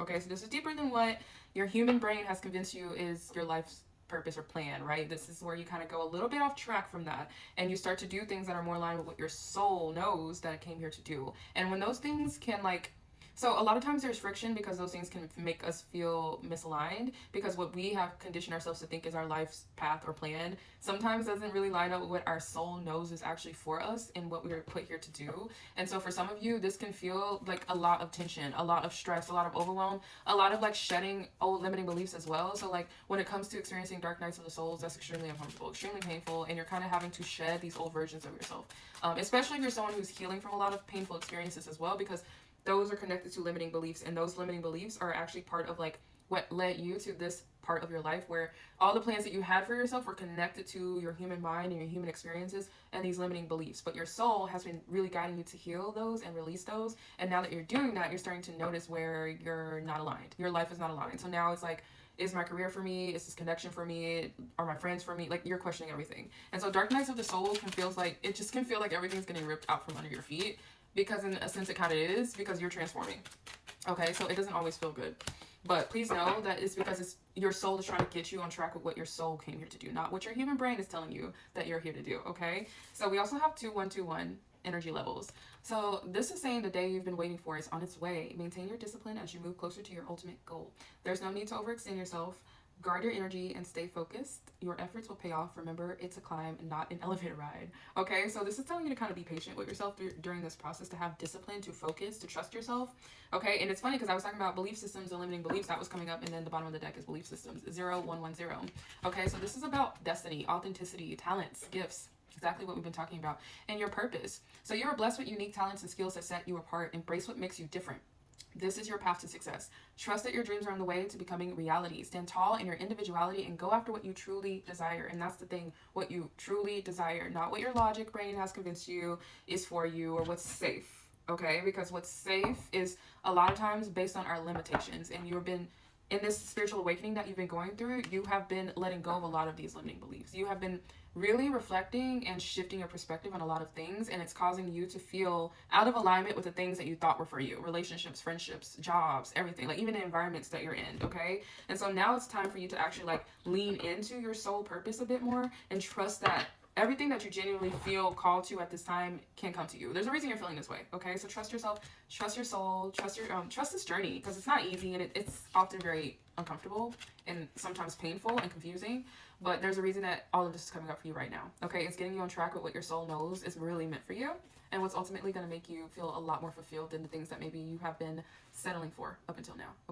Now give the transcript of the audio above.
Okay, so this is deeper than what your human brain has convinced you is your life's purpose or plan, right? This is where you kind of go a little bit off track from that and you start to do things that are more aligned with what your soul knows that it came here to do. And when those things can so a lot of times there's friction because those things can make us feel misaligned because what we have conditioned ourselves to think is our life's path or plan sometimes doesn't really line up with what our soul knows is actually for us and what we were put here to do. And so for some of you, this can feel like a lot of tension, a lot of stress, a lot of overwhelm, a lot of like shedding old limiting beliefs as well. So like when it comes to experiencing dark nights of the souls, that's extremely uncomfortable, extremely painful, and you're kind of having to shed these old versions of yourself. Especially if you're someone who's healing from a lot of painful experiences as well, because those are connected to limiting beliefs, and those limiting beliefs are actually part of like what led you to this part of your life where all the plans that you had for yourself were connected to your human mind and your human experiences and these limiting beliefs. But your soul has been really guiding you to heal those and release those. And now that you're doing that, you're starting to notice where you're not aligned. Your life is not aligned. So now it's like, is my career for me? Is this connection for me? Are my friends for me? Like you're questioning everything. And so dark nights of the soul can feels like it just can feel like everything's getting ripped out from under your feet, because in a sense it kind of is, because you're transforming. Okay, so it doesn't always feel good, but please know that it's because it's your soul is trying to get you on track with what your soul came here to do, not what your human brain is telling you that you're here to do. Okay, so we also have 2121 energy levels. So this is saying the day you've been waiting for is on its way. Maintain your discipline as you move closer to your ultimate goal. There's no need to overextend yourself. Guard your energy and stay focused. Your efforts will pay off. Remember, it's a climb and not an elevator ride. Okay, so this is telling you to kind of be patient with yourself during this process, to have discipline, to focus, to trust yourself. Okay, and it's funny because I was talking about belief systems and limiting beliefs. That was coming up, and then the bottom of the deck is belief systems, 0110. Okay, so this is about destiny, authenticity, talents, gifts. Exactly what we've been talking about, and your purpose. So you are blessed with unique talents and skills that set you apart. Embrace what makes you different. This is your path to success. Trust that your dreams are on the way to becoming reality. Stand tall in your individuality and go after what you truly desire. And that's the thing, what you truly desire, not what your logic brain has convinced you is for you or what's safe. Okay? Because what's safe is a lot of times based on our limitations. And you've been in this spiritual awakening that you've been going through, you have been letting go of a lot of these limiting beliefs. You have been really reflecting and shifting your perspective on a lot of things, and it's causing you to feel out of alignment with the things that you thought were for you: relationships, friendships, jobs, everything, like even the environments that you're in. Okay, and so now it's time for you to actually like lean into your soul purpose a bit more and trust that everything that you genuinely feel called to at this time can come to you. There's a reason you're feeling this way. Okay, so trust yourself, trust your soul, trust this journey, because it's not easy, and it's often very uncomfortable and sometimes painful and confusing, but there's a reason that all of this is coming up for you right now. Okay, it's getting you on track with what your soul knows is really meant for you, and what's ultimately going to make you feel a lot more fulfilled than the things that maybe you have been settling for up until now.